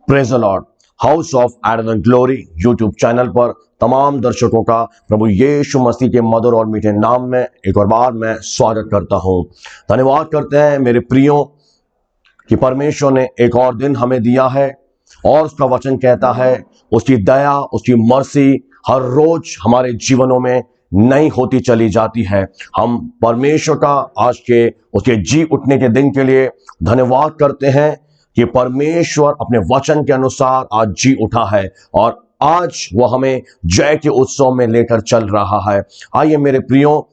Praise the Lord. House of advent glory YouTube channel पर तमाम दर्शकों का प्रभु यीशु मसीह के मधुर और मीठे नाम में एक और बार मैं स्वागत करता हूं। धन्यवाद करते हैं मेरे प्रियों कि परमेश्वर ने एक और दिन हमें दिया है और उसका वचन कहता है उसकी दया, उसकी मर्सी हर रोज हमारे जीवनों में नई होती चली जाती है। हम परमेश्वर का आज के उसके जी उठने के दिन के लिए धन्यवाद करते हैं कि परमेश्वर अपने वचन के अनुसार आज जी उठा है और आज वह हमें जय के उत्सव में लेकर चल रहा है। आइए मेरे प्रियो,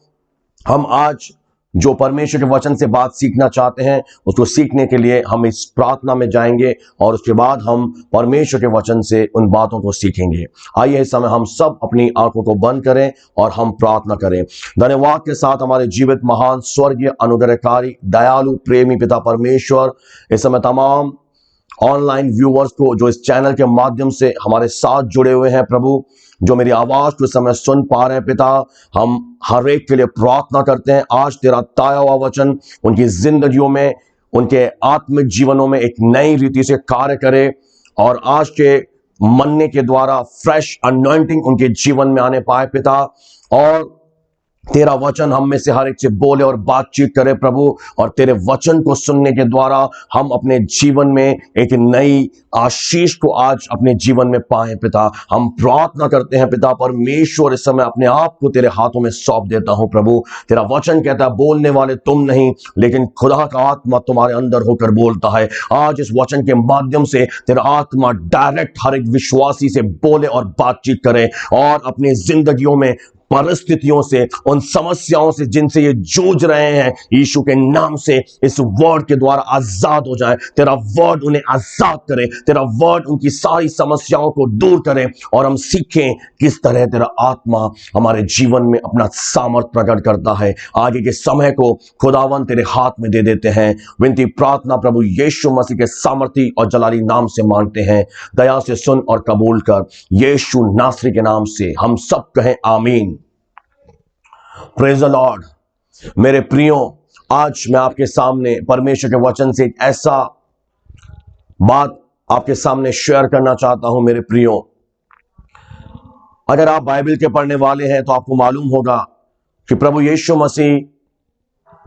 हम आज जो परमेश्वर के वचन से बात सीखना चाहते हैं उसको सीखने के लिए हम इस प्रार्थना में जाएंगे और उसके बाद हम परमेश्वर के वचन से उन बातों को सीखेंगे। आइए इस समय हम सब अपनी आंखों को बंद करें और हम प्रार्थना करें। धन्यवाद के साथ हमारे जीवित महान स्वर्गीय अनुग्रहकारी दयालु प्रेमी पिता परमेश्वर, इस समय तमाम ऑनलाइन व्यूअर्स को जो इस चैनल के माध्यम से हमारे साथ जुड़े हुए हैं, प्रभु जो मेरी आवाज को इस समय सुन पा रहे हैं पिता, हम हर एक के लिए प्रार्थना करते हैं आज तेरा ताया हुआ वचन उनकी जिंदगियों में, उनके आत्मिक जीवनों में एक नई रीति से कार्य करे और आज के मन्ने के द्वारा फ्रेश अनॉइंटिंग उनके जीवन में आने पाए पिता, और तेरा वचन हम में से हर एक से बोले और बातचीत करे प्रभु, और तेरे वचन को सुनने के द्वारा हम अपने जीवन में एक नई आशीष को आज अपने जीवन में पाए पिता। हम प्रार्थना करते हैं पिता परमेश्वर, इस समय अपने आप को तेरे हाथों में सौंप देता हूं प्रभु। तेरा वचन कहता है बोलने वाले तुम नहीं लेकिन खुदा का आत्मा तुम्हारे अंदर होकर बोलता है। आज इस वचन के माध्यम से तेरा आत्मा डायरेक्ट हर एक विश्वासी से बोले और बातचीत करे और अपनी जिंदगियों में परिस्थितियों से, उन समस्याओं से जिनसे ये जूझ रहे हैं, यीशु के नाम से इस वर्ड के द्वारा आजाद हो जाए। तेरा वर्ड उन्हें आजाद करे, तेरा वर्ड उनकी सारी समस्याओं को दूर करे और हम सीखें किस तरह तेरा आत्मा हमारे जीवन में अपना सामर्थ प्रकट करता है। आगे के समय को खुदावन तेरे हाथ में दे देते हैं। विनती प्रार्थना प्रभु यीशु मसीह के सामर्थी और जलाली नाम से मांगते हैं। दया से सुन और कबूल कर, यीशु नासरी के नाम से हम सब कहें आमीन। Praise the Lord. मेरे प्रियो, आज मैं आपके सामने परमेश्वर के वचन से एक ऐसा बात आपके सामने शेयर करना चाहता हूं। मेरे प्रियो, अगर आप बाइबल के पढ़ने वाले हैं तो आपको मालूम होगा कि प्रभु यीशु मसीह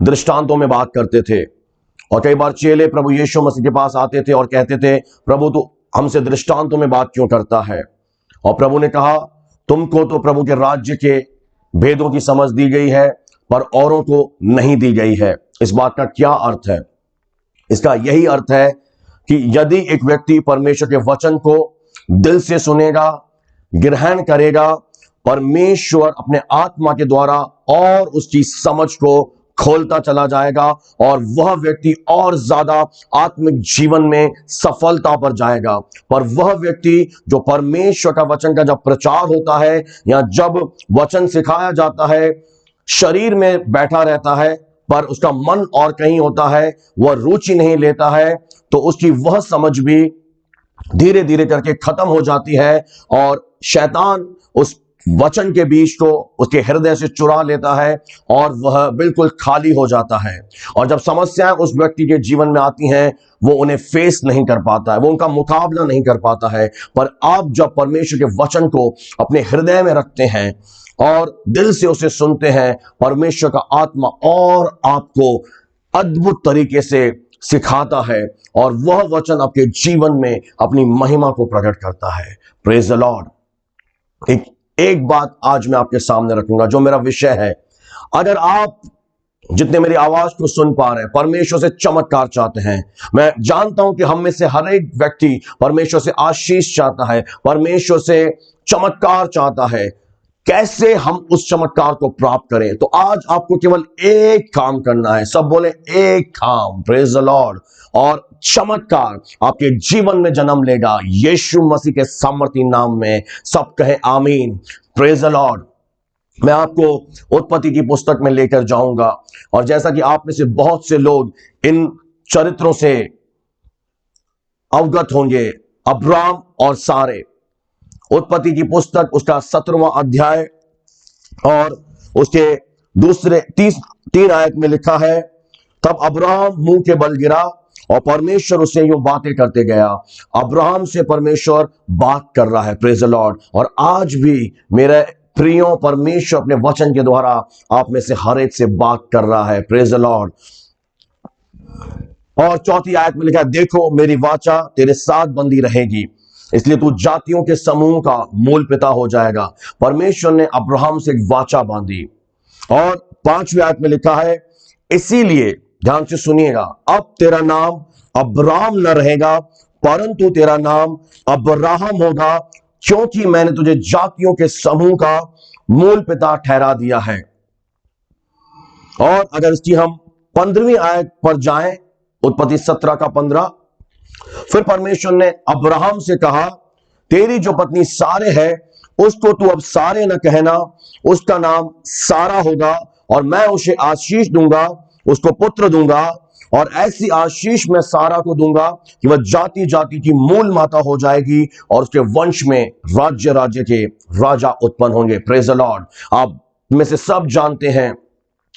दृष्टांतों में बात करते थे और कई बार चेले प्रभु यीशु मसीह के पास आते थे और कहते थे प्रभु तू हमसे दृष्टांतों में बात क्यों करता है। और प्रभु ने कहा तुमको तो प्रभु के राज्य के भेदों की समझ दी गई है पर औरों को नहीं दी गई है। इस बात का क्या अर्थ है? इसका यही अर्थ है कि यदि एक व्यक्ति परमेश्वर के वचन को दिल से सुनेगा, ग्रहण करेगा, परमेश्वर अपने आत्मा के द्वारा और उसकी समझ को खोलता चला जाएगा और वह व्यक्ति और ज्यादा आत्मिक जीवन में सफलता पर जाएगा। पर वह व्यक्ति जो परमेश्वर का वचन का जब प्रचार होता है या जब वचन सिखाया जाता है, शरीर में बैठा रहता है पर उसका मन और कहीं होता है, वह रुचि नहीं लेता है, तो उसकी वह समझ भी धीरे धीरे करके खत्म हो जाती है और शैतान उस वचन के बीज को उसके हृदय से चुरा लेता है और वह बिल्कुल खाली हो जाता है। और जब समस्याएं उस व्यक्ति के जीवन में आती हैं वो उन्हें फेस नहीं कर पाता है, वो उनका मुकाबला नहीं कर पाता है। पर आप जब परमेश्वर के वचन को अपने हृदय में रखते हैं और दिल से उसे सुनते हैं, परमेश्वर का आत्मा और आपको अद्भुत तरीके से सिखाता है और वह वचन आपके जीवन में अपनी महिमा को प्रकट करता है। Praise the Lord. एक बात आज मैं आपके सामने रखूंगा जो मेरा विषय है। अगर आप जितने मेरी आवाज को सुन पा रहे हैं परमेश्वर से चमत्कार चाहते हैं, मैं जानता हूं कि हम में से हर एक व्यक्ति परमेश्वर से आशीष चाहता है, परमेश्वर से चमत्कार चाहता है। कैसे हम उस चमत्कार को प्राप्त करें? तो आज आपको केवल एक काम करना है। सब बोले एक काम। Praise the Lord. और चमत्कार आपके जीवन में जन्म लेगा यीशु मसीह के सामर्थी नाम में। सब कहे आमीन। Praise the Lord. मैं आपको उत्पत्ति की पुस्तक में लेकर जाऊंगा और जैसा कि आप में से बहुत से लोग इन चरित्रों से अवगत होंगे, अब्राम और सारे, उत्पत्ति की पुस्तक उसका 17वां अध्याय और उसके दूसरे 3 आयत में लिखा है, तब अब्राहम मुंह के बल गिरा और परमेश्वर उससे यूं बातें करते गया। अब्राहम से परमेश्वर बात कर रहा है, प्रेज द लॉर्ड। और आज भी मेरे प्रियो, परमेश्वर अपने वचन के द्वारा आप में से हर एक से बात कर रहा है, प्रेज द लॉर्ड। और चौथी आयत में लिखा है, देखो मेरी वाचा तेरे साथ बंधी रहेगी, इसलिए तू जातियों के समूह का मूल पिता हो जाएगा। परमेश्वर ने अब्राहम से एक वाचा बांधी। और पांचवी आयत में लिखा है, इसीलिए ध्यान से सुनिएगा, अब तेरा नाम अब्राम न रहेगा परंतु तेरा नाम अब्राहम होगा, क्योंकि मैंने तुझे जातियों के समूह का मूल पिता ठहरा दिया है। और अगर इसकी हम 15वीं आयत पर जाएं, उत्पत्ति 17 का 15, फिर परमेश्वर ने अब्राहम से कहा, तेरी जो पत्नी सारे है उसको तू अब सारे न कहना, उसका नाम सारा होगा, और मैं उसे आशीष दूंगा, उसको पुत्र दूंगा, और ऐसी आशीष मैं सारा को दूंगा कि वह जाति जाति की मूल माता हो जाएगी, और उसके वंश में राज्य राज्य के राजा उत्पन्न होंगे। Praise the Lord. आप में से सब जानते हैं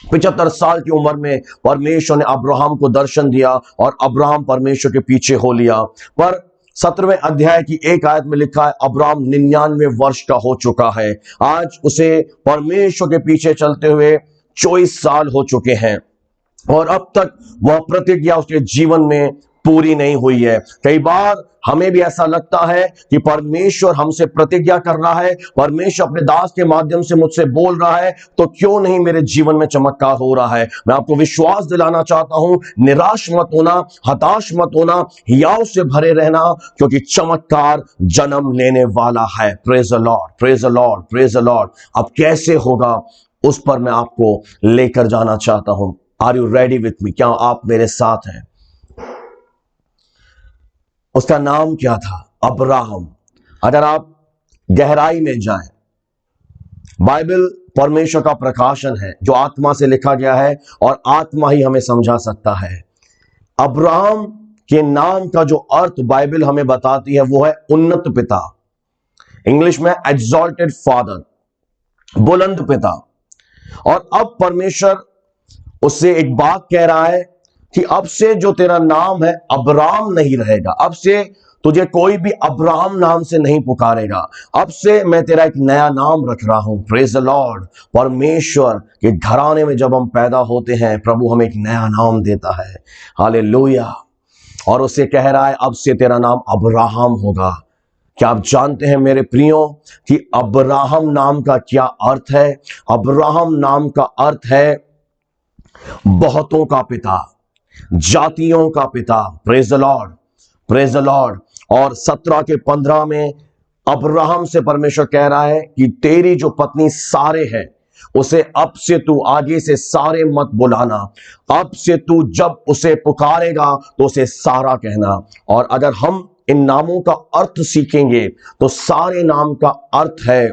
75 साल की उम्र में परमेश्वर ने अब्राहम को दर्शन दिया और अब्राहम परमेश्वर के पीछे हो लिया। पर 17वें अध्याय की एक आयत में लिखा है, अब्राहम 99 वर्ष का हो चुका है। आज उसे परमेश्वर के पीछे चलते हुए 24 साल हो चुके हैं, और अब तक वह प्रतिज्ञा उसके जीवन में पूरी नहीं हुई है। कई बार हमें भी ऐसा लगता है कि परमेश्वर हमसे प्रतिज्ञा कर रहा है, परमेश्वर अपने दास के माध्यम से मुझसे बोल रहा है, तो क्यों नहीं मेरे जीवन में चमत्कार हो रहा है। मैं आपको विश्वास दिलाना चाहता हूं, निराश मत होना, हताश मत होना, हियाव से भरे रहना, क्योंकि चमत्कार जन्म लेने वाला है। Praise the Lord, praise the Lord, praise the Lord. अब कैसे होगा उस पर मैं आपको लेकर जाना चाहता हूं। Are you ready with me? क्या आप मेरे साथ हैं? उसका नाम क्या था? अब्राहम। अगर आप गहराई में जाएं, बाइबल परमेश्वर का प्रकाशन है जो आत्मा से लिखा गया है, और आत्मा ही हमें समझा सकता है। अब्राहम के नाम का जो अर्थ बाइबल हमें बताती है वो है उन्नत पिता, इंग्लिश में एक्सॉल्टेड फादर, बुलंद पिता। और अब परमेश्वर उससे एक बात कह रहा है कि अब से जो तेरा नाम है अब्राम नहीं रहेगा, अब से तुझे कोई भी अब्राहम नाम से नहीं पुकारेगा, अब से मैं तेरा एक नया नाम रख रहा हूं। Praise the Lord. परमेश्वर के घराने में जब हम पैदा होते हैं, प्रभु हमें एक नया नाम देता है। हालेलुया। और उससे कह रहा है, अब से तेरा नाम अब्राहम होगा। क्या आप जानते हैं मेरे प्रियो कि अब्राहम नाम का क्या अर्थ है? अब्राहम नाम का अर्थ है बहुतों का पिता, जातियों का पिता। Praise the Lord, praise the Lord. और 17 के 15 में अब्राहम से परमेश्वर कह रहा है कि तेरी जो पत्नी सारे है उसे अब से तू आगे से सारे मत बुलाना, अब से तू जब उसे पुकारेगा तो उसे सारा कहना। और अगर हम इन नामों का अर्थ सीखेंगे तो सारे नाम का अर्थ है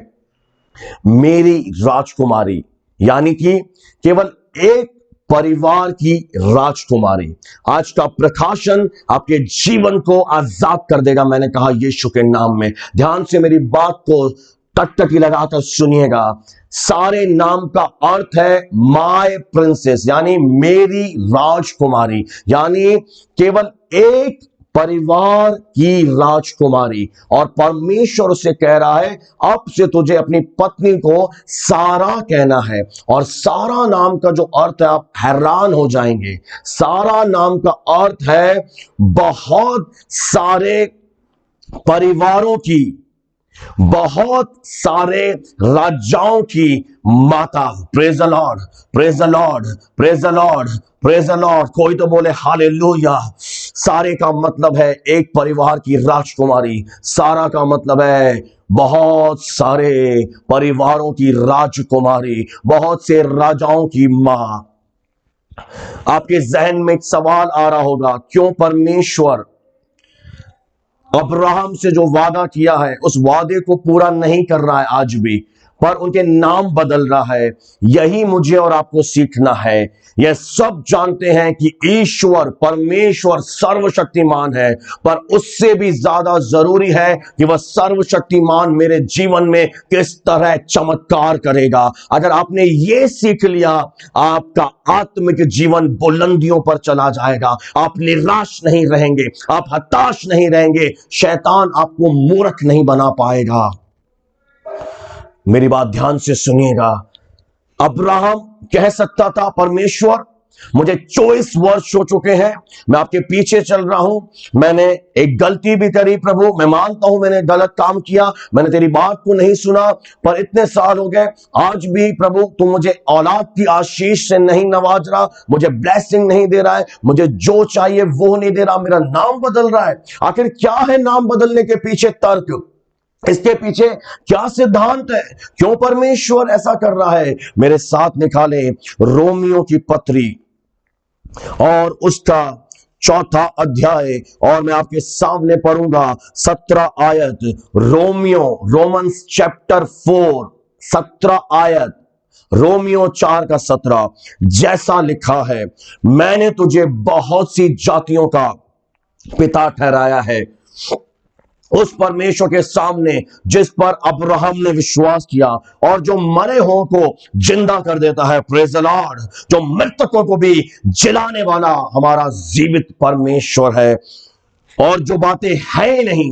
मेरी राजकुमारी, यानी कि केवल एक परिवार की राजकुमारी। आज का प्रकाशन आपके जीवन को आजाद कर देगा। मैंने कहा यीशु के नाम में। ध्यान से मेरी बात को टकटकी लगाकर सुनिएगा। सारे नाम का अर्थ है माय प्रिंसेस, यानी मेरी राजकुमारी, यानी केवल एक परिवार की राजकुमारी। और परमेश्वर उसे कह रहा है, अब से तुझे अपनी पत्नी को सारा कहना है। और सारा नाम का जो अर्थ है, आप हैरान हो जाएंगे। सारा नाम का अर्थ है बहुत सारे परिवारों की, बहुत सारे राजाओं की माता। Praise the Lord, praise the Lord, praise the Lord, praise the Lord. कोई तो बोले हालेलुया। सारे का मतलब है एक परिवार की राजकुमारी, सारा का मतलब है बहुत सारे परिवारों की राजकुमारी, बहुत से राजाओं की मां। आपके जहन में एक सवाल आ रहा होगा, क्यों परमेश्वर अब्राहम से जो वादा किया है उस वादे को पूरा नहीं कर रहा है आज भी? पर उनके नाम बदल रहा है। यही मुझे और आपको सीखना है। यह सब जानते हैं कि ईश्वर परमेश्वर सर्वशक्तिमान है, पर उससे भी ज्यादा जरूरी है कि वह सर्वशक्तिमान मेरे जीवन में किस तरह चमत्कार करेगा। अगर आपने ये सीख लिया, आपका आत्मिक जीवन बुलंदियों पर चला जाएगा। आप निराश नहीं रहेंगे, आप हताश नहीं रहेंगे, शैतान आपको मूर्ख नहीं बना पाएगा। मेरी बात ध्यान से सुनिएगा। अब्राहम कह सकता था, परमेश्वर मुझे 24 वर्ष हो चुके हैं, मैं आपके पीछे चल रहा हूं, मैंने एक गलती भी करी प्रभु, मैं मानता हूं मैंने गलत काम किया, मैंने तेरी बात को नहीं सुना, पर इतने साल हो गए, आज भी प्रभु तू मुझे औलाद की आशीष से नहीं नवाज रहा, मुझे ब्लेसिंग नहीं दे रहा है, मुझे जो चाहिए वो नहीं दे रहा, मेरा नाम बदल रहा है। आखिर क्या है नाम बदलने के पीछे तर्क? इसके पीछे क्या सिद्धांत है? क्यों परमेश्वर ऐसा कर रहा है? मेरे साथ निकाले रोमियो की पत्री और उसका 4था अध्याय, और मैं आपके सामने पढ़ूंगा 17 आयत। रोमन्स चैप्टर 4 17 आयत, रोमियो 4 का 17। जैसा लिखा है, मैंने तुझे बहुत सी जातियों का पिता ठहराया है, उस परमेश्वर के सामने जिस पर अब्राहम ने विश्वास किया और जो मरे हो को जिंदा कर देता है। Praise the Lord. जो मृतकों को भी जिलाने वाला हमारा जीवित परमेश्वर है। और जो बातें है नहीं,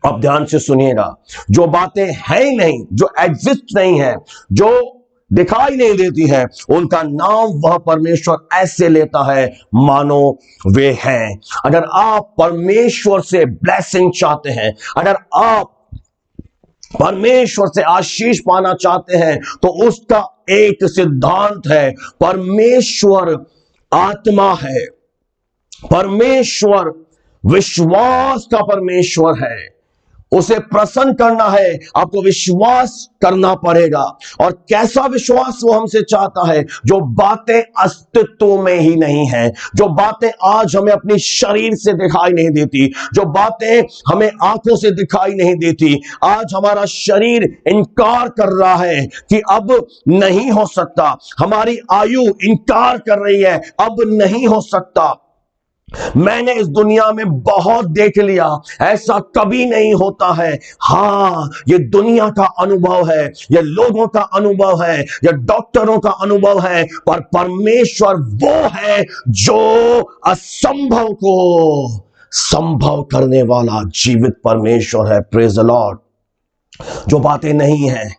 अब ध्यान से सुनिएगा, जो बातें है ही नहीं, जो एग्जिस्ट नहीं है, जो दिखाई नहीं देती है, उनका नाम वह परमेश्वर ऐसे लेता है मानो वे हैं। अगर आप परमेश्वर से ब्लेसिंग चाहते हैं, अगर आप परमेश्वर से आशीष पाना चाहते हैं, तो उसका एक सिद्धांत है, परमेश्वर आत्मा है, परमेश्वर विश्वास का परमेश्वर है। उसे प्रसन्न करना है, आपको विश्वास करना पड़ेगा। और कैसा विश्वास वो हमसे चाहता है? जो बातें अस्तित्व में ही नहीं है, जो बातें आज हमें अपनी शरीर से दिखाई नहीं देती, जो बातें हमें आंखों से दिखाई नहीं देती। आज हमारा शरीर इनकार कर रहा है कि अब नहीं हो सकता, हमारी आयु इनकार कर रही है, अब नहीं हो सकता। मैंने इस दुनिया में बहुत देख लिया, ऐसा कभी नहीं होता है। हां, ये दुनिया का अनुभव है, ये लोगों का अनुभव है, ये डॉक्टरों का अनुभव है, पर परमेश्वर वो है जो असंभव को संभव करने वाला जीवित परमेश्वर है। Praise the Lord. जो बातें नहीं है,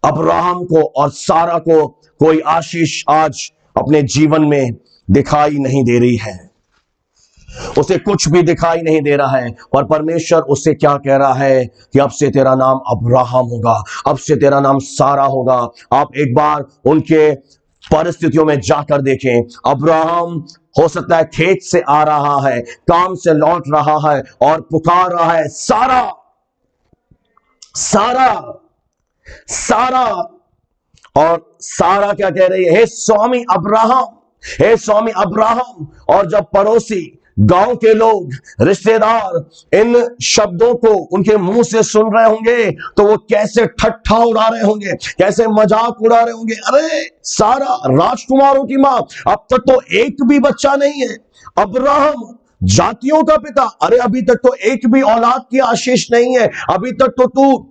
अब्राहम को और सारा को कोई आशीष आज अपने जीवन में दिखाई नहीं दे रही है, उसे कुछ भी दिखाई नहीं दे रहा है, पर परमेश्वर उससे क्या कह रहा है कि अब से तेरा नाम अब्राहम होगा, अब से तेरा नाम सारा होगा। आप एक बार उनके परिस्थितियों में जाकर देखें। अब्राहम हो सकता है खेत से आ रहा है, काम से लौट रहा है और पुकार रहा है, सारा सारा सारा। और सारा क्या कह रही है? हे स्वामी अब्राहम, हे स्वामी अब्राहम। और जब पड़ोसी, गांव के लोग, रिश्तेदार इन शब्दों को उनके मुंह से सुन रहे होंगे तो वो कैसे ठट्ठा उड़ा रहे होंगे, कैसे मजाक उड़ा रहे होंगे। अरे सारा राजकुमारों की मां, अब तक तो एक भी बच्चा नहीं है। अब्राहम जातियों का पिता, अरे अभी तक तो एक भी औलाद की आशीष नहीं है, अभी तक तो तू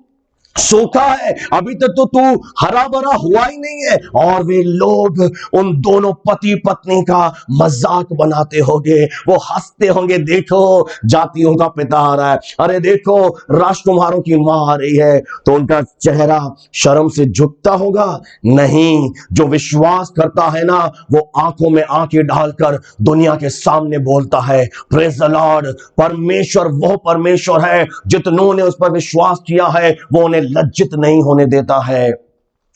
सूखा है, अभी तक तो तू हरा भरा हुआ ही नहीं है। और वे लोग उन दोनों पति पत्नी का मजाक बनाते होंगे, वो हंसते होंगे, देखो जातियों का पिता आ रहा है, अरे देखो राजकुमारों की मां आ रही है। तो उनका चेहरा शर्म से झुकता होगा? नहीं। जो विश्वास करता है ना, वो आंखों में आंखें डालकर दुनिया के सामने बोलता है, प्रेज द लॉर्ड। परमेश्वर वो परमेश्वर है, जितनों ने उस पर विश्वास किया है वो उन्हें लज्जित नहीं होने देता है।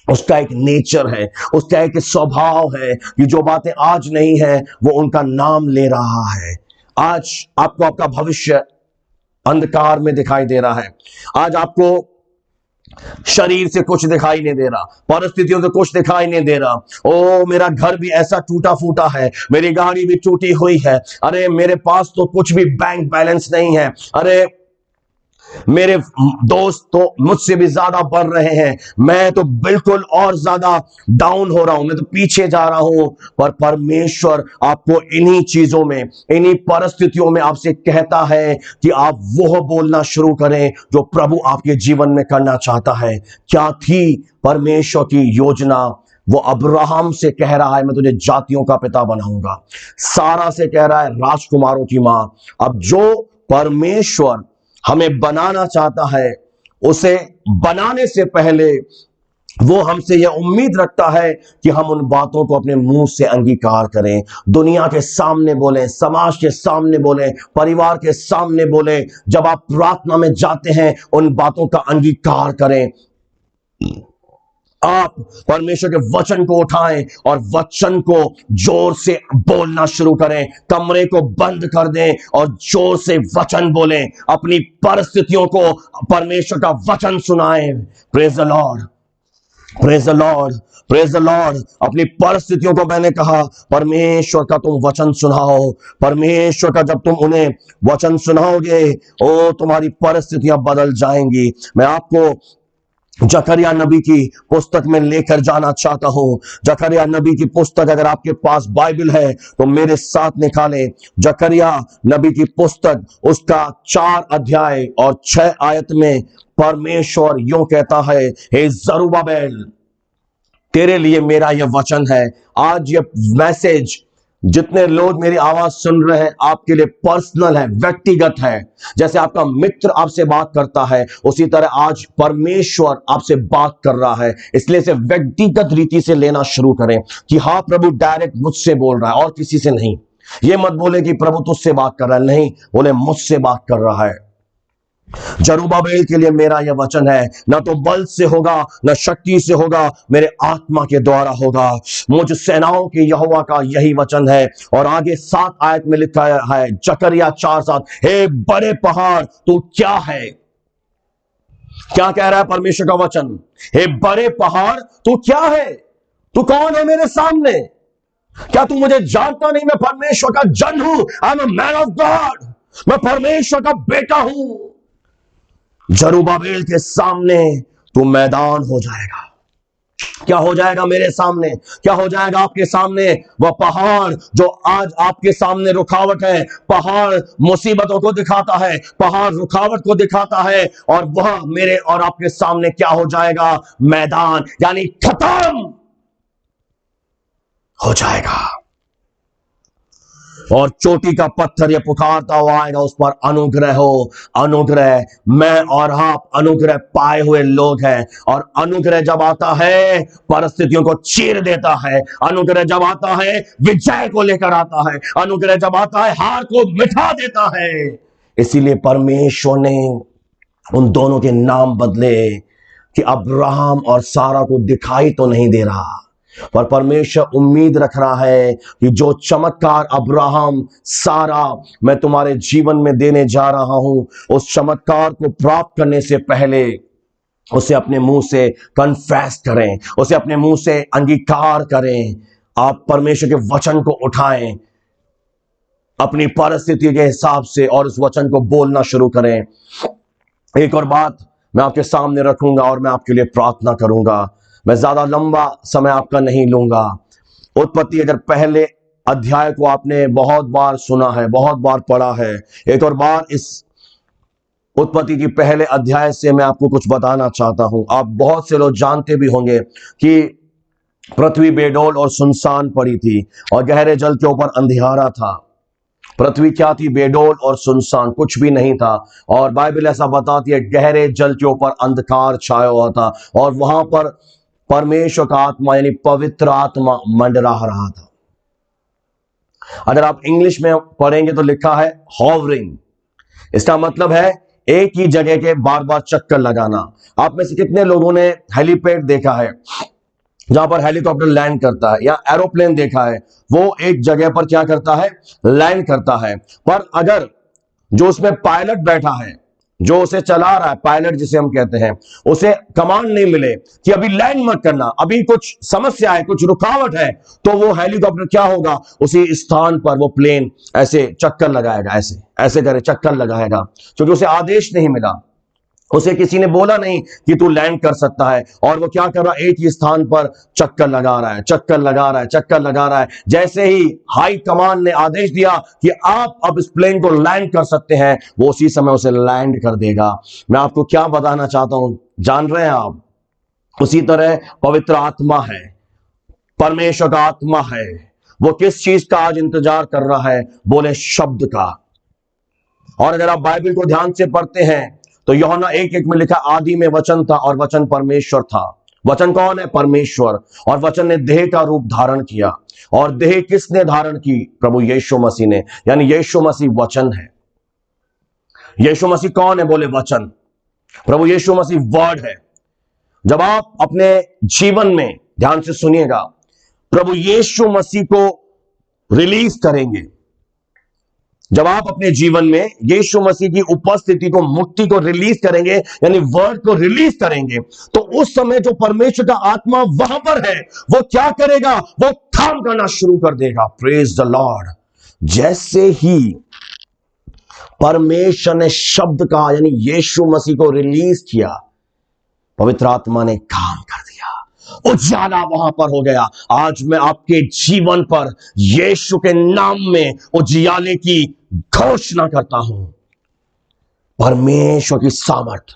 उसका एक नेचर है, उसका एक स्वभाव है कि जो बातें आज नहीं है वो उनका नाम ले रहा है। आज आपको आपका भविष्य अंधकार में दिखाई दे रहा है, आज आपको शरीर से कुछ दिखाई नहीं दे रहा, परिस्थितियों से कुछ दिखाई नहीं दे रहा। ओ मेरा घर भी ऐसा टूटा फूटा है, मेरी गाड़ी भी टूटी हुई है, अरे मेरे पास तो कुछ भी बैंक बैलेंस नहीं है, अरे मेरे दोस्त तो मुझसे भी ज्यादा बढ़ रहे हैं, मैं तो बिल्कुल और ज्यादा डाउन हो रहा हूं, मैं तो पीछे जा रहा हूं। पर परमेश्वर आपको इन्हीं चीजों में, इन्हीं परिस्थितियों में आपसे कहता है कि आप वो बोलना शुरू करें जो प्रभु आपके जीवन में करना चाहता है। क्या थी परमेश्वर की योजना? वो अब्राहम से कह रहा है मैं तुझे जातियों का पिता बनाऊंगा। सारा से कह रहा है राजकुमारों की मां। अब जो परमेश्वर हमें बनाना चाहता है, उसे बनाने से पहले वो हमसे यह उम्मीद रखता है कि हम उन बातों को अपने मुंह से अंगीकार करें, दुनिया के सामने बोलें, समाज के सामने बोलें, परिवार के सामने बोलें। जब आप प्रार्थना में जाते हैं, उन बातों का अंगीकार करें। आप परमेश्वर के वचन को उठाएं और वचन को जोर से बोलना शुरू करें। कमरे को बंद कर दें और जोर से वचन बोलें। अपनी परिस्थितियों को परमेश्वर का वचन सुनाएं। Praise the Lord, praise the Lord, praise the Lord. अपनी परिस्थितियों को मैंने कहा परमेश्वर का तुम वचन सुनाओ। परमेश्वर का जब तुम उन्हें वचन सुनाओगे, ओ तुम्हारी परिस्थितियां बदल जाएंगी। मैं आपको जकरिया नबी की पुस्तक में लेकर जाना चाहता हूं। जकरिया नबी की पुस्तक, अगर आपके पास बाइबल है तो मेरे साथ निकालें। जकरिया नबी की पुस्तक, उसका 4 अध्याय और 6 आयत में परमेश्वर यूं कहता है, हे जरुब्बाबेल, तेरे लिए मेरा यह वचन है। आज यह मैसेज जितने लोग मेरी आवाज सुन रहे हैं, आपके लिए पर्सनल है, व्यक्तिगत है। जैसे आपका मित्र आपसे बात करता है, उसी तरह आज परमेश्वर आपसे बात कर रहा है। इसलिए इसे व्यक्तिगत रीति से लेना शुरू करें कि हाँ प्रभु डायरेक्ट मुझसे बोल रहा है और किसी से नहीं। ये मत बोले कि प्रभु तुझसे बात कर रहा है, नहीं, बोले मुझसे बात कर रहा है। जरुब्बाबेल के लिए मेरा यह वचन है, ना तो बल से होगा, ना शक्ति से होगा, मेरे आत्मा के द्वारा होगा। मुझ सेनाओं के यहोवा का यही वचन है। और आगे 7 आयत में लिखा है, जकरिया 4:7, हे बड़े पहाड़ तू क्या है? क्या कह रहा है परमेश्वर का वचन? हे बड़े पहाड़ तू क्या है? तू कौन है मेरे सामने? क्या तू मुझे जानता नहीं? मैं परमेश्वर का जन हूं। I am a man of God. मैं परमेश्वर का बेटा हूं। जरुब्बाबेल के सामने तू मैदान हो जाएगा। क्या हो जाएगा मेरे सामने? क्या हो जाएगा आपके सामने? वह पहाड़ जो आज आपके सामने रुकावट है। पहाड़ मुसीबतों को दिखाता है, पहाड़ रुकावट को दिखाता है, और वह मेरे और आपके सामने क्या हो जाएगा? मैदान, यानी खत्म हो जाएगा। और चोटी का पत्थर ये पुकारता हुआ आएगा, उस पर अनुग्रह हो, अनुग्रह। मैं और आप अनुग्रह पाए हुए लोग हैं। और अनुग्रह जब आता है, परिस्थितियों को चीर देता है। अनुग्रह जब आता है, विजय को लेकर आता है। अनुग्रह जब आता है, हार को मिटा देता है। इसीलिए परमेश्वर ने उन दोनों के नाम बदले कि अब्राहम और सारा को दिखाई तो नहीं दे रहा, पर परमेश्वर उम्मीद रख रहा है कि जो चमत्कार अब्राहम, सारा मैं तुम्हारे जीवन में देने जा रहा हूं, उस चमत्कार को प्राप्त करने से पहले उसे अपने मुंह से कन्फेस करें, उसे अपने मुंह से अंगीकार करें। आप परमेश्वर के वचन को उठाएं अपनी परिस्थिति के हिसाब से और उस वचन को बोलना शुरू करें। एक और बात मैं आपके सामने रखूंगा और मैं आपके लिए प्रार्थना करूंगा। मैं ज्यादा लंबा समय आपका नहीं लूंगा। उत्पत्ति अगर पहले अध्याय को आपने बहुत बार सुना है, बहुत बार पढ़ा है, एक और बार इस उत्पत्ति की पहले अध्याय से मैं आपको कुछ बताना चाहता हूं। आप बहुत से लोग जानते भी होंगे कि पृथ्वी बेडौल और सुनसान पड़ी थी और गहरे जल के ऊपर अंधियारा था। पृथ्वी क्या थी? बेडौल और सुनसान, कुछ भी नहीं था। और बाइबल ऐसा बताती है, गहरे जल के ऊपर अंधकार छाया हुआ था और वहां पर परमेश्वर का आत्मा यानी पवित्र आत्मा मंडरा रहा था। अगर आप इंग्लिश में पढ़ेंगे तो लिखा है हॉवरिंग। इसका मतलब है एक ही जगह के बार बार चक्कर लगाना। आप में से कितने लोगों ने हेलीपैड देखा है, जहां पर हेलीकॉप्टर लैंड करता है, या एरोप्लेन देखा है? वो एक जगह पर क्या करता है? लैंड करता है। पर अगर जो उसमें पायलट बैठा है, जो उसे चला रहा है, पायलट जिसे हम कहते हैं, उसे कमांड नहीं मिले कि अभी लैंड मत करना, अभी कुछ समस्या है, कुछ रुकावट है, तो वो हेलीकॉप्टर क्या होगा? उसी स्थान पर वो प्लेन ऐसे चक्कर लगाएगा, ऐसे ऐसे करे चक्कर लगाएगा, क्योंकि उसे आदेश नहीं मिला। उसे किसी ने बोला नहीं कि तू लैंड कर सकता है, और वो क्या कर रहा है, एक ही स्थान पर चक्कर लगा रहा है, चक्कर लगा रहा है, चक्कर लगा रहा है। जैसे ही हाई कमांड ने आदेश दिया कि आप अब इस प्लेन को लैंड कर सकते हैं, वो उसी समय उसे लैंड कर देगा। मैं आपको क्या बताना चाहता हूं, जान रहे हैं आप, उसी तरह पवित्र आत्मा है, परमेश्वर का आत्मा है, वो किस चीज का आज इंतजार कर रहा है, बोले शब्द का। और अगर आप बाइबल को ध्यान से पढ़ते हैं तो यूहन्ना 1:1 में लिखा, आदि में वचन था और वचन परमेश्वर था। वचन कौन है? परमेश्वर। और वचन ने देह का रूप धारण किया। और देह किसने धारण की? प्रभु यीशु मसीह ने। यानी यीशु मसीह वचन है। यीशु मसीह कौन है? बोले वचन। प्रभु यीशु मसीह वर्ड है। जब आप अपने जीवन में, ध्यान से सुनिएगा, प्रभु यीशु मसीह को रिलीज करेंगे, जब आप अपने जीवन में यीशु मसीह की उपस्थिति को, मुक्ति को रिलीज करेंगे, यानी वर्ड को रिलीज करेंगे, तो उस समय जो परमेश्वर का आत्मा वहां पर है, वो क्या करेगा? वो काम करना शुरू कर देगा। Praise the Lord. जैसे ही परमेश्वर ने शब्द का, यानी यीशु मसीह को रिलीज किया, पवित्र आत्मा ने काम कर दिया, उजाला वहां पर हो गया। आज मैं आपके जीवन पर यीशु के नाम में उजियाले की घोषणा करता हूं। परमेश्वर की सामर्थ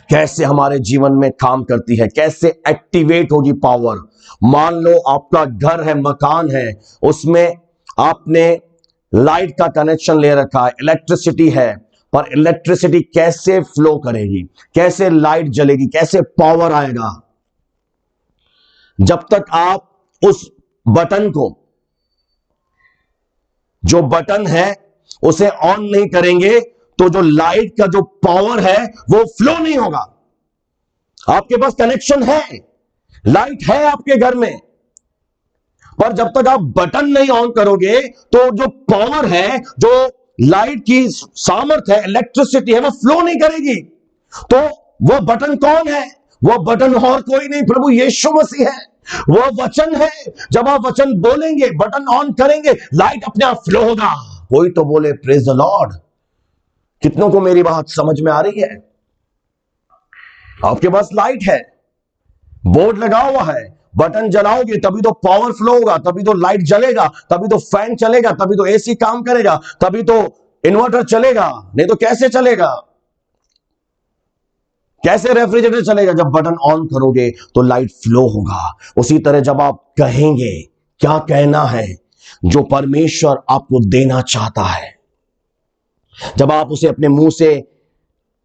कैसे हमारे जीवन में काम करती है, कैसे एक्टिवेट होगी पावर। मान लो आपका घर है, मकान है, उसमें आपने लाइट का कनेक्शन ले रखा है, इलेक्ट्रिसिटी है, पर इलेक्ट्रिसिटी कैसे फ्लो करेगी, कैसे लाइट जलेगी, कैसे पावर आएगा? जब तक आप उस बटन को, जो बटन है, उसे ऑन नहीं करेंगे, तो जो लाइट का जो पावर है वो फ्लो नहीं होगा। आपके पास कनेक्शन है, लाइट है आपके घर में, पर जब तक आप बटन नहीं ऑन करोगे तो जो पावर है, जो लाइट की सामर्थ्य है, इलेक्ट्रिसिटी है, वो फ्लो नहीं करेगी। तो वो बटन कौन है? वो बटन और कोई नहीं, प्रभु यीशु मसीह है। वो वचन है। जब आप वचन बोलेंगे, बटन ऑन करेंगे, लाइट अपने आप फ्लो होगा। कोई तो बोले प्रेज द लॉर्ड। कितनों को मेरी बात समझ में आ रही है? आपके पास लाइट है, बोर्ड लगा हुआ है, बटन जलाओगे तभी तो पावर फ्लो होगा, तभी तो लाइट जलेगा, तभी तो फैन चलेगा, तभी तो एसी काम करेगा, तभी तो इन्वर्टर चलेगा। नहीं तो कैसे चलेगा? कैसे रेफ्रिजरेटर चलेगा? जब बटन ऑन करोगे तो लाइट फ्लो होगा। उसी तरह जब आप कहेंगे, क्या कहना है जो परमेश्वर आपको देना चाहता है, जब आप उसे अपने मुंह से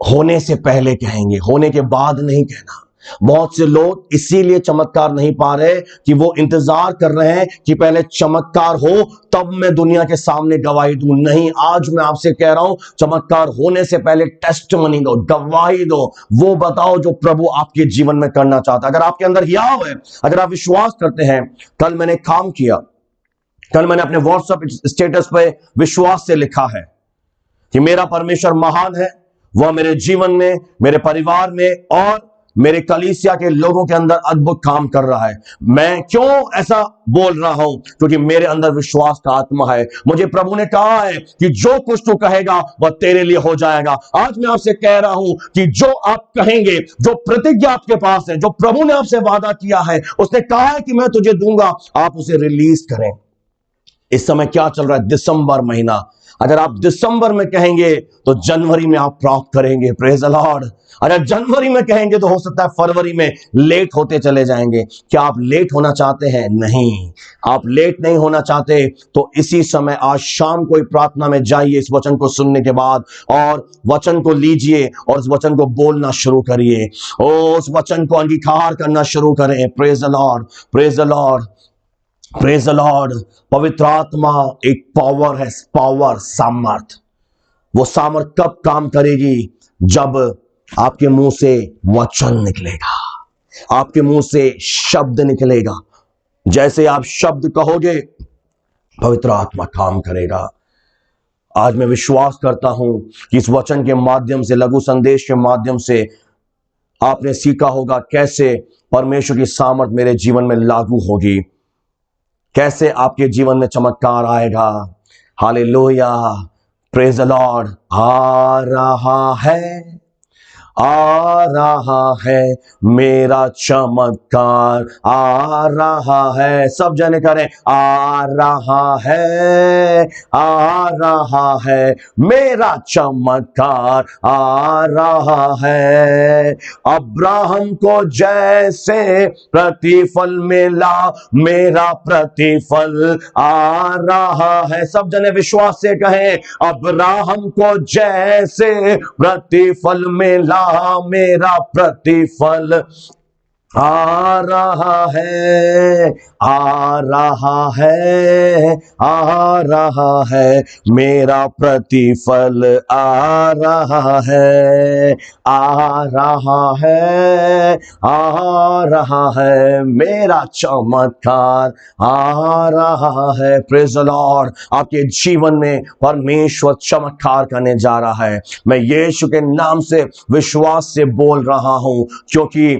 होने से पहले कहेंगे, होने के बाद नहीं कहना। बहुत से लोग इसीलिए चमत्कार नहीं पा रहे कि वो इंतजार कर रहे हैं कि पहले चमत्कार हो तब मैं दुनिया के सामने गवाही दूं। नहीं, आज मैं आपसे कह रहा हूं, चमत्कार होने से पहले टेस्टमनी दो, गवाही दो, वो बताओ जो प्रभु आपके जीवन में करना चाहता है। अगर आपके अंदर हियाव है, अगर आप विश्वास करते हैं, कल मैंने काम किया, कल मैंने अपने व्हाट्सएप स्टेटस पे विश्वास से लिखा है कि मेरा परमेश्वर महान है, वह मेरे जीवन में, मेरे परिवार में और मेरे कलीसिया के लोगों के अंदर अद्भुत काम कर रहा है। मैं क्यों ऐसा बोल रहा हूं? क्योंकि मेरे अंदर विश्वास का आत्मा है। मुझे प्रभु ने कहा है कि जो कुछ तू कहेगा वह तेरे लिए हो जाएगा। आज मैं आपसे कह रहा हूं कि जो आप कहेंगे, जो प्रतिज्ञा आपके पास है, जो प्रभु ने आपसे वादा किया है, उसने कहा है कि मैं तुझे दूंगा, आप उसे रिलीज करें। इस समय क्या चल रहा है? दिसंबर महीना। अगर आप दिसंबर में कहेंगे तो जनवरी में आप प्राप्त करेंगे। Praise the Lord. अगर जनवरी में कहेंगे तो हो सकता है फरवरी में लेट होते चले जाएंगे। क्या आप लेट होना चाहते हैं? नहीं, आप लेट नहीं होना चाहते तो इसी समय आज शाम को प्रार्थना में जाइए, इस वचन को सुनने के बाद, और वचन को लीजिए और उस वचन को बोलना शुरू करिए। उस वचन को अंगीकार करना शुरू करें। Praise the Lord, praise the Lord, praise the Lord. पवित्र आत्मा एक पावर है, पावर, सामर्थ। वो सामर्थ कब काम करेगी? जब आपके मुंह से वचन निकलेगा, आपके मुंह से शब्द निकलेगा। जैसे आप शब्द कहोगे, पवित्र आत्मा काम करेगा। आज मैं विश्वास करता हूं कि इस वचन के माध्यम से, लघु संदेश के माध्यम से आपने सीखा होगा कैसे परमेश्वर की सामर्थ मेरे जीवन में लागू होगी, कैसे आपके जीवन में चमत्कार आएगा। Hallelujah, praise the lord. आ रहा है आ रहा है मेरा चमत्कार, आ रहा है। सब जने करें, आ रहा है मेरा चमत्कार, आ रहा है। अब्राहम को जैसे प्रतिफल मिला, मेरा प्रतिफल आ रहा है। सब जने विश्वास से कहें, अब्राहम को जैसे प्रतिफल मिला, मेरा प्रतिफल आ रहा है, आ रहा है, आ रहा है मेरा प्रतिफल, आ रहा है, आ रहा है, आ रहा है मेरा चमत्कार, आ रहा है। Praise the Lord. आपके जीवन में परमेश्वर चमत्कार करने जा रहा है। मैं यीशु के नाम से विश्वास से बोल रहा हूं, क्योंकि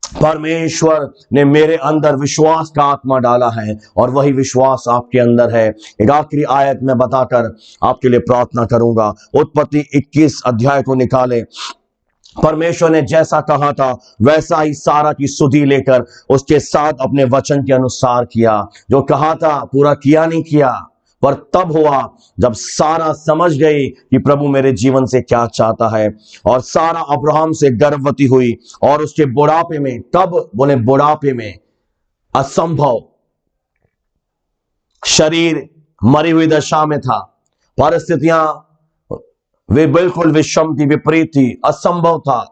परमेश्वर ने मेरे अंदर विश्वास का आत्मा डाला है और वही विश्वास आपके अंदर है। एक आखिरी आयत में बताकर आपके लिए प्रार्थना करूंगा। उत्पत्ति 21 अध्याय को निकालें। परमेश्वर ने जैसा कहा था वैसा ही सारा की सुधि लेकर उसके साथ अपने वचन के अनुसार किया। जो कहा था पूरा किया नहीं किया, पर तब हुआ जब सारा समझ गई कि प्रभु मेरे जीवन से क्या चाहता है। और सारा अब्राहम से गर्भवती हुई और उसके बुढ़ापे में, तब बोले बुढ़ापे में, असंभव, शरीर मरी हुई दशा में था, परिस्थितियां वे बिल्कुल विषम थी, विपरीत थी, असंभव था,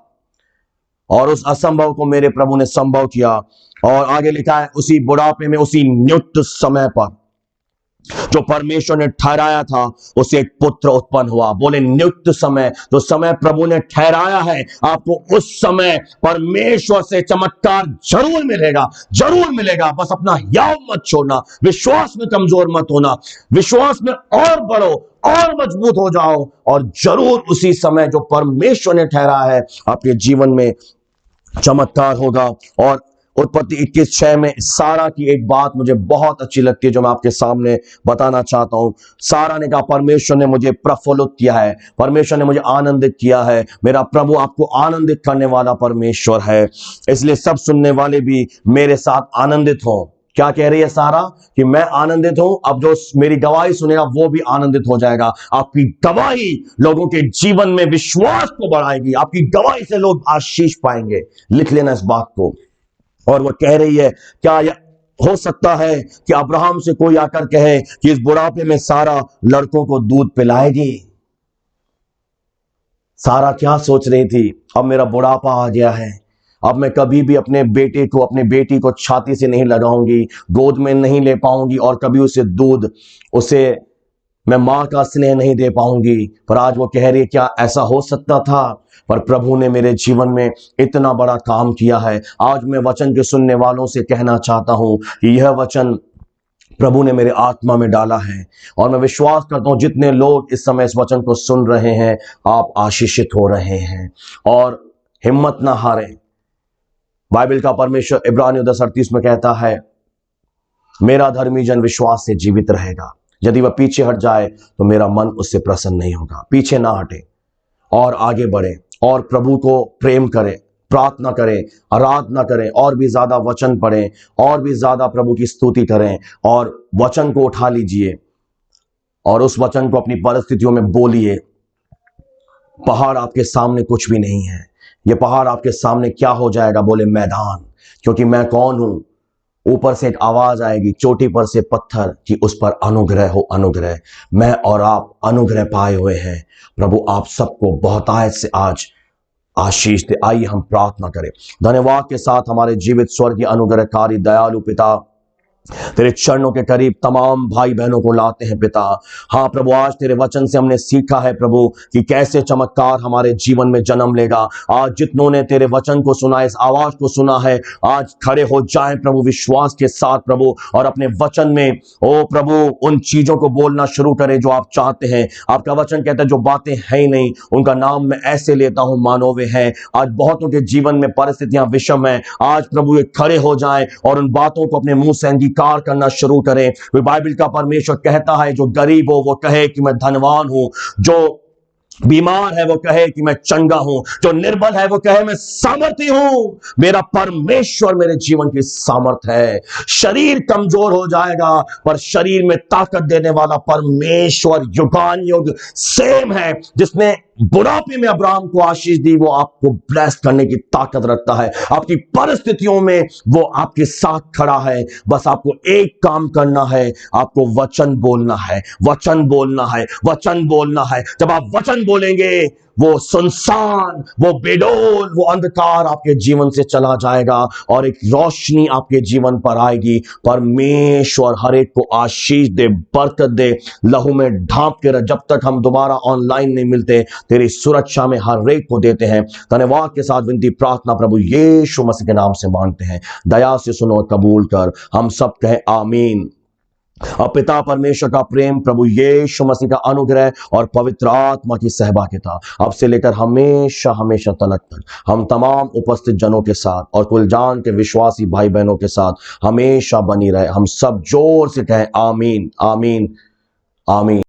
और उस असंभव को मेरे प्रभु ने संभव किया। और आगे लिखा है, उसी बुढ़ापे में, उसी नियुक्त समय पर जो परमेश्वर ने ठहराया था, उसे एक पुत्र उत्पन्न हुआ। बोले नियुक्त समय, जो समय प्रभु ने ठहराया है, आपको उस समय परमेश्वर से चमत्कार जरूर मिलेगा, जरूर मिलेगा। बस अपना याव मत छोड़ना, विश्वास में कमजोर मत होना, विश्वास में और बढ़ो और मजबूत हो जाओ, और जरूर उसी समय जो परमेश्वर ने ठहराया है आपके जीवन में चमत्कार होगा। और उत्पत्ति 21:6 में सारा की एक बात मुझे बहुत अच्छी लगती है, जो मैं आपके सामने बताना चाहता हूं। सारा ने कहा, परमेश्वर ने मुझे प्रफुल्लित किया है, परमेश्वर ने मुझे आनंदित किया है। मेरा प्रभु आपको आनंदित करने वाला परमेश्वर है, इसलिए सब सुनने वाले भी मेरे साथ आनंदित हों। क्या कह रही है सारा? कि मैं आनंदित हूं, अब जो मेरी गवाही सुनेगा वो भी आनंदित हो जाएगा। आपकी गवाही लोगों के जीवन में विश्वास को बढ़ाएगी, आपकी गवाही से लोग आशीष पाएंगे। लिख लेना इस बात को। और वो कह रही है, क्या हो सकता है कि अब्राहम से कोई आकर कहे कि इस बुढ़ापे में सारा लड़कों को दूध पिलाएगी? सारा क्या सोच रही थी? अब मेरा बुढ़ापा आ गया है, अब मैं कभी भी अपने बेटे को, अपनी बेटी को छाती से नहीं लगाऊंगी, गोद में नहीं ले पाऊंगी, और कभी उसे दूध, उसे मैं मां का स्नेह नहीं दे पाऊंगी। पर आज वो कह रही है, क्या ऐसा हो सकता था? पर प्रभु ने मेरे जीवन में इतना बड़ा काम किया है। आज मैं वचन के सुनने वालों से कहना चाहता हूं कि यह वचन प्रभु ने मेरे आत्मा में डाला है, और मैं विश्वास करता हूं जितने लोग इस समय इस वचन को सुन रहे हैं, आप आशीषित हो रहे हैं। और हिम्मत ना हारें। बाइबल का परमेश्वर इब्रानियों 10:38 में कहता है, मेरा धर्मी जन विश्वास से जीवित रहेगा, यदि वह पीछे हट जाए तो मेरा मन उससे प्रसन्न नहीं होगा। पीछे ना हटे और आगे बढ़े, और प्रभु को प्रेम करें, प्रार्थना करें, आराधना करें, और भी ज्यादा वचन पढ़ें, और भी ज्यादा प्रभु की स्तुति करें, और वचन को उठा लीजिए और उस वचन को अपनी परिस्थितियों में बोलिए। पहाड़ आपके सामने कुछ भी नहीं है, यह पहाड़ आपके सामने क्या हो जाएगा? बोले मैदान, क्योंकि मैं कौन हूं? ऊपर से एक आवाज आएगी, चोटी पर से पत्थर, कि उस पर अनुग्रह हो अनुग्रह। मैं और आप अनुग्रह पाए हुए हैं। प्रभु आप सबको बहुतायत से आज आशीष दे। आइए हम प्रार्थना करें। धन्यवाद के साथ हमारे जीवित स्वर्गीय अनुग्रहकारी दयालु पिता, तेरे चरणों के करीब तमाम भाई बहनों को लाते हैं पिता। हाँ प्रभु, आज तेरे वचन से हमने सीखा है प्रभु कि कैसे चमत्कार हमारे जीवन में जन्म लेगा। आज जितनों ने तेरे वचन को सुना, इस आवाज को सुना है, आज खड़े हो जाएं प्रभु विश्वास के साथ प्रभु, और अपने वचन में ओ प्रभु उन चीजों को बोलना शुरू करें जो आप चाहते हैं। आपका वचन कहता है, जो बातें हैं ही नहीं उनका नाम मैं ऐसे लेता हूं मानो वे हैं। आज बहुतों के जीवन में परिस्थितियां विषम है, आज प्रभु ये खड़े हो जाएं और उन बातों को अपने मुंह से अंगीकार करना शुरू करें। वे बाइबल का परमेश्वर कहता है, जो गरीब हो वो कहे कि मैं धनवान हूं, जो बीमार है वो कहे कि मैं चंगा हूं, जो निर्बल है वो कहे मैं सामर्थी हूं। मेरा परमेश्वर मेरे जीवन की सामर्थ है। शरीर कमजोर हो जाएगा पर शरीर में ताकत देने वाला परमेश्वर युगान युग सेम है। जिसने बुढ़ापे में अब्राहम को आशीष दी, वो आपको ब्लेस करने की ताकत रखता है। आपकी परिस्थितियों में वो आपके साथ खड़ा है। बस आपको एक काम करना है, आपको वचन बोलना है, वचन बोलना है, वचन बोलना है। जब आप वचन बोलेंगे, वो सुनसान, वो बेडोल, वो अंधकार आपके जीवन से चला जाएगा और एक रोशनी आपके जीवन पर आएगी। परमेश्वर हर एक को आशीष दे, बरकत दे, लहू में ढांप के रख। जब तक हम दोबारा ऑनलाइन नहीं मिलते, तेरी सुरक्षा में हर एक को देते हैं। धन्यवाद के साथ विनती प्रार्थना प्रभु यीशु मसीह के नाम से मांगते हैं। दया से सुनो और कबूल कर। हम सब कहें आमीन। अब पिता परमेश्वर का प्रेम, प्रभु यीशु मसीह का अनुग्रह और पवित्र आत्मा की सहभागिता अब से लेकर हमेशा हमेशा तलक तक हम तमाम उपस्थित जनों के साथ और कुल जान के विश्वासी भाई बहनों के साथ हमेशा बनी रहे। हम सब जोर से कहें आमीन, आमीन, आमीन।